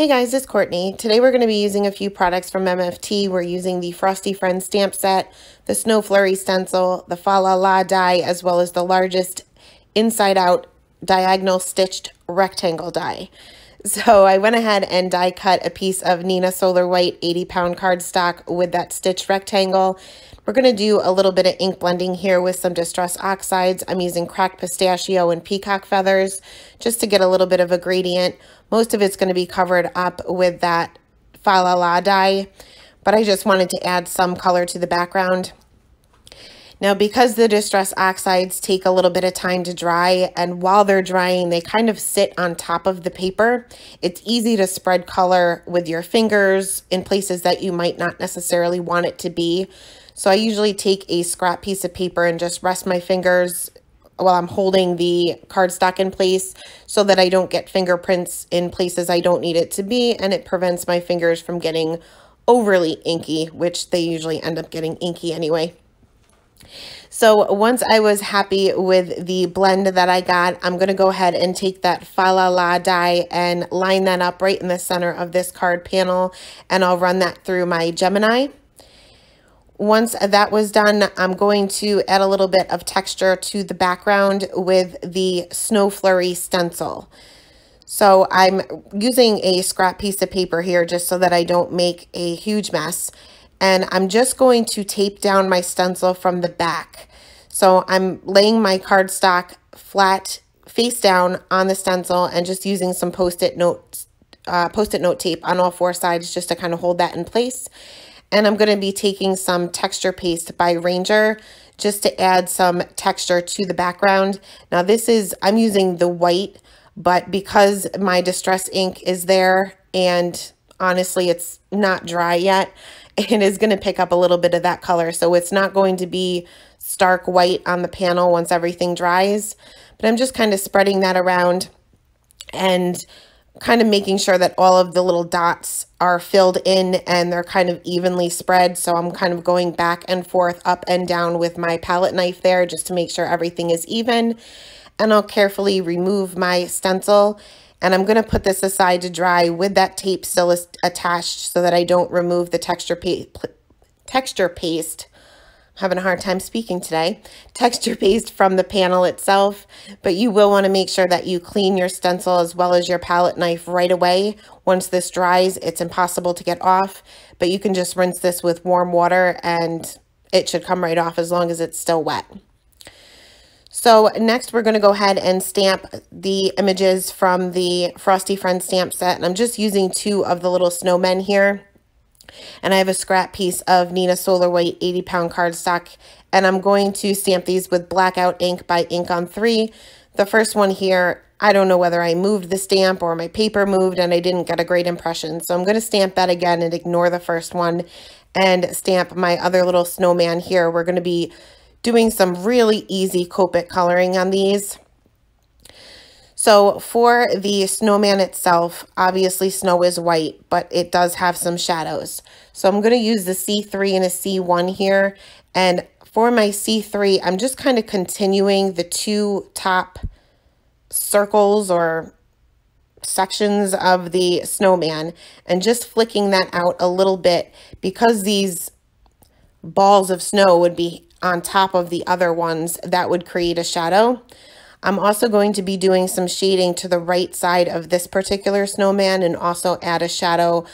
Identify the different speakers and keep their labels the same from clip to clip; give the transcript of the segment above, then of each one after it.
Speaker 1: Hey guys, it's Courtney. Today we're going to be using a few products from MFT. We're using the Frosty Friends stamp set, the Snow Flurry stencil, the Fa La La die, as well as the largest inside-out diagonal stitched rectangle die. So I went ahead and die cut a piece of Neenah Solar White 80-pound cardstock with that stitched rectangle. We're going to do a little bit of ink blending here with some Distress Oxides. I'm using cracked pistachio and peacock feathers just to get a little bit of a gradient. Most of it's going to be covered up with that Fa La La die, but I just wanted to add some color to the background. Now, because the Distress Oxides take a little bit of time to dry, and while they're drying, they kind of sit on top of the paper, it's easy to spread color with your fingers in places that you might not necessarily want it to be. So I usually take a scrap piece of paper and just rest my fingers while I'm holding the cardstock in place so that I don't get fingerprints in places I don't need it to be, and it prevents my fingers from getting overly inky, which they usually end up getting inky anyway. So once I was happy with the blend that I got, I'm going to go ahead and take that Fa La La die and line that up right in the center of this card panel, and I'll run that through my Gemini. Once that was done, I'm going to add a little bit of texture to the background with the Snow Flurry stencil. So I'm using a scrap piece of paper here just so that I don't make a huge mess. And I'm just going to tape down my stencil from the back. So I'm laying my cardstock flat face down on the stencil and just using some post-it note tape on all four sides just to kind of hold that in place. And I'm going to be taking some texture paste by Ranger just to add some texture to the background. Now I'm using the white, but because my Distress ink is there and honestly it's not dry yet, it is going to pick up a little bit of that color. So it's not going to be stark white on the panel once everything dries. But I'm just kind of spreading that around and kind of making sure that all of the little dots are filled in and they're kind of evenly spread. So I'm kind of going back and forth, up and down with my palette knife there just to make sure everything is even. And I'll carefully remove my stencil. And I'm going to put this aside to dry with that tape still attached so that I don't remove the texture paste. I'm having a hard time speaking today. Texture paste from the panel itself. But you will want to make sure that you clean your stencil as well as your palette knife right away. Once this dries, it's impossible to get off. But you can just rinse this with warm water and it should come right off as long as it's still wet. So next we're going to go ahead and stamp the images from the Frosty Friends stamp set. And I'm just using 2 of the little snowmen here. And I have a scrap piece of Neenah Solar White 80-pound cardstock. And I'm going to stamp these with blackout ink by Ink on 3. The first one here, I don't know whether I moved the stamp or my paper moved and I didn't get a great impression. So I'm going to stamp that again and ignore the first one and stamp my other little snowman here. We're going to be doing some really easy Copic coloring on these. So for the snowman itself, obviously snow is white, but it does have some shadows. So I'm going to use the C3 and a C1 here. And for my C3, I'm just kind of continuing the 2 top circles or sections of the snowman and just flicking that out a little bit because these balls of snow would be on top of the other ones that would create a shadow. I'm also going to be doing some shading to the right side of this particular snowman and also add a shadow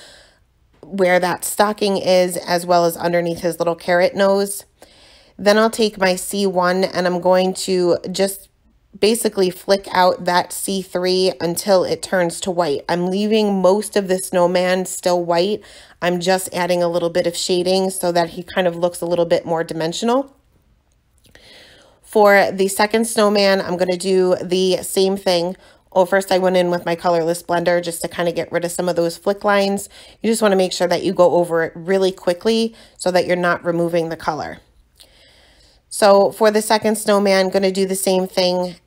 Speaker 1: where that stocking is as well as underneath his little carrot nose. Then I'll take my C1 and I'm going to just basically flick out that C3 until it turns to white. I'm leaving most of the snowman still white. I'm just adding a little bit of shading so that he kind of looks a little bit more dimensional. For the second snowman, I'm going to do the same thing. Oh, first I went in with my colorless blender just to kind of get rid of some of those flick lines. You just want to make sure that you go over it really quickly so that you're not removing the color. So for the second snowman, I'm going to do the same thing,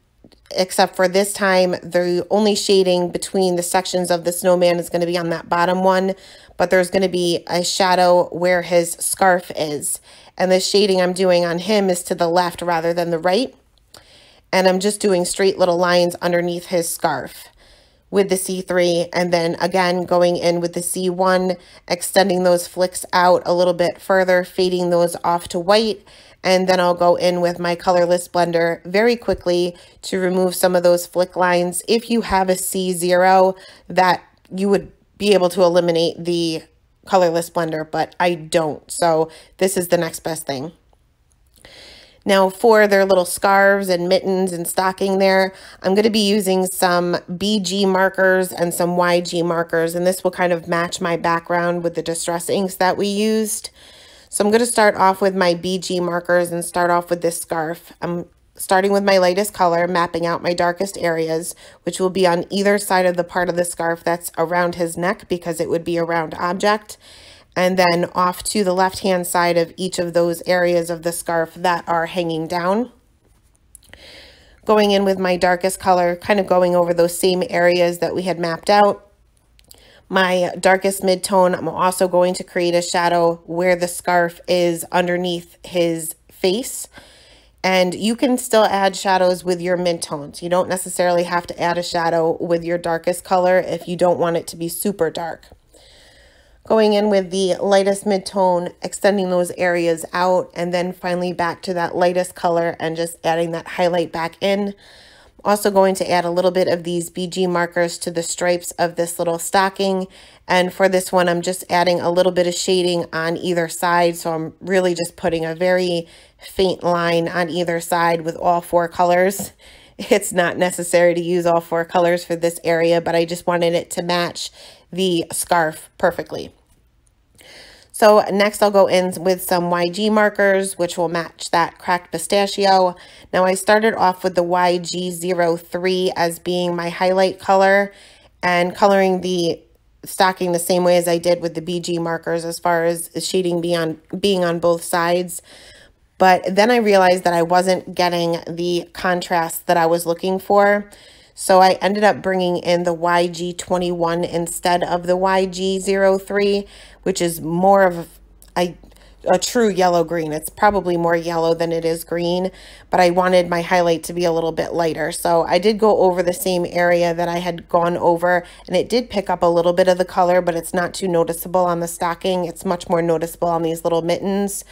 Speaker 1: except for this time, the only shading between the sections of the snowman is going to be on that bottom one, but there's going to be a shadow where his scarf is. And the shading I'm doing on him is to the left rather than the right. And I'm just doing straight little lines underneath his scarf. with the C3, and then again going in with the C1, extending those flicks out a little bit further, fading those off to white, and then I'll go in with my colorless blender very quickly to remove some of those flick lines. If you have a C0, that you would be able to eliminate the colorless blender, but I don't, so this is the next best thing. Now for their little scarves and mittens and stocking there, I'm going to be using some BG markers and some YG markers, and this will kind of match my background with the distress inks that we used. So I'm going to start off with my BG markers and start off with this scarf. I'm starting with my lightest color, mapping out my darkest areas, which will be on either side of the part of the scarf that's around his neck because it would be a round object. And then off to the left-hand side of each of those areas of the scarf that are hanging down. Going in with my darkest color, kind of going over those same areas that we had mapped out. My darkest mid-tone, I'm also going to create a shadow where the scarf is underneath his face. And you can still add shadows with your mid-tones. You don't necessarily have to add a shadow with your darkest color if you don't want it to be super dark. Going in with the lightest mid-tone, extending those areas out, and then finally back to that lightest color and just adding that highlight back in. Also going to add a little bit of these BG markers to the stripes of this little stocking. And for this one, I'm just adding a little bit of shading on either side. So I'm really just putting a very faint line on either side with all 4 colors. It's not necessary to use all 4 colors for this area, but I just wanted it to match the scarf perfectly. So next I'll go in with some YG markers, which will match that cracked pistachio. Now I started off with the YG03 as being my highlight color and coloring the stocking the same way as I did with the BG markers as far as shading being on both sides. But then I realized that I wasn't getting the contrast that I was looking for. So I ended up bringing in the YG21 instead of the YG03, which is more of a true yellow-green. It's probably more yellow than it is green, but I wanted my highlight to be a little bit lighter. So I did go over the same area that I had gone over, and it did pick up a little bit of the color, but it's not too noticeable on the stocking. It's much more noticeable on these little mittens.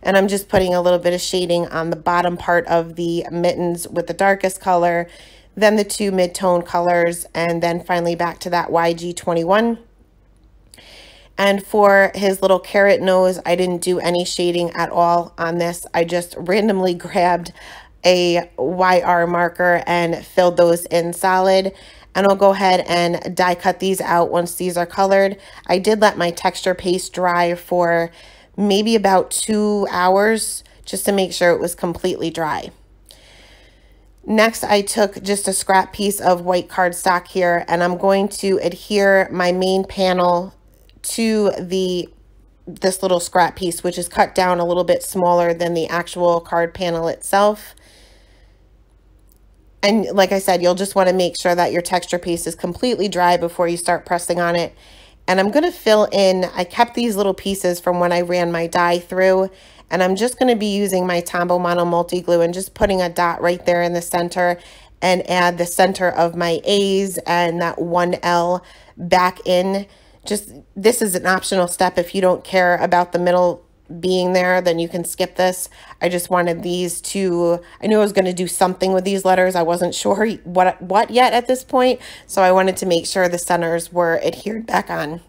Speaker 1: And I'm just putting a little bit of shading on the bottom part of the mittens with the darkest color, then the 2 mid-tone colors, and then finally back to that YG21. And for his little carrot nose, I didn't do any shading at all on this. I just randomly grabbed a YR marker and filled those in solid. And I'll go ahead and die cut these out once these are colored. I did let my texture paste dry for maybe about 2 hours just to make sure it was completely dry. Next, I took just a scrap piece of white cardstock here, and I'm going to adhere my main panel to this little scrap piece, which is cut down a little bit smaller than the actual card panel itself. And like I said, you'll just want to make sure that your texture paste is completely dry before you start pressing on it. And I'm going to fill in, I kept these little pieces from when I ran my die through, and I'm just going to be using my Tombow Mono Multi Glue and just putting a dot right there in the center and add the center of my A's and that 1L back in. Just, this is an optional step. If you don't care about the middle being there, then you can skip this. I just wanted these to, I knew I was going to do something with these letters. I wasn't sure what yet at this point, so I wanted to make sure the centers were adhered back on.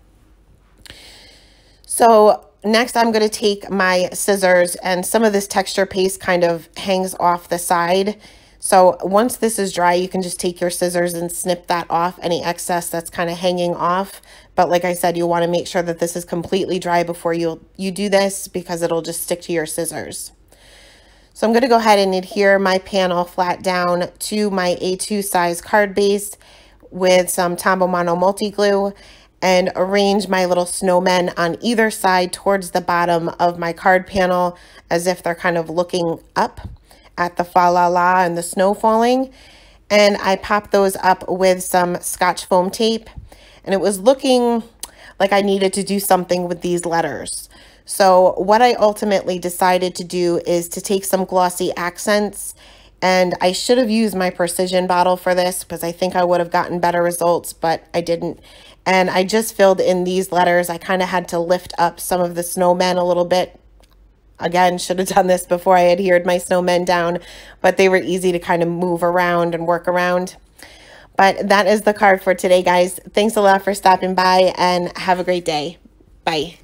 Speaker 1: So next I'm going to take my scissors, and some of this texture paste kind of hangs off the side. So once this is dry, you can just take your scissors and snip that off, any excess that's kind of hanging off. But like I said, you'll want to make sure that this is completely dry before you do this, because it'll just stick to your scissors. So I'm going to go ahead and adhere my panel flat down to my A2 size card base with some Tombow Mono Multi Glue, and arrange my little snowmen on either side towards the bottom of my card panel as if they're kind of looking up at the fa la la and the snow falling. And I popped those up with some Scotch foam tape, and it was looking like I needed to do something with these letters. So what I ultimately decided to do is to take some glossy accents And I should have used my precision bottle for this because I think I would have gotten better results, but I didn't. And I just filled in these letters. I kind of had to lift up some of the snowmen a little bit. Again, should have done this before I adhered my snowmen down, but they were easy to kind of move around and work around. But that is the card for today, guys. Thanks a lot for stopping by and have a great day. Bye.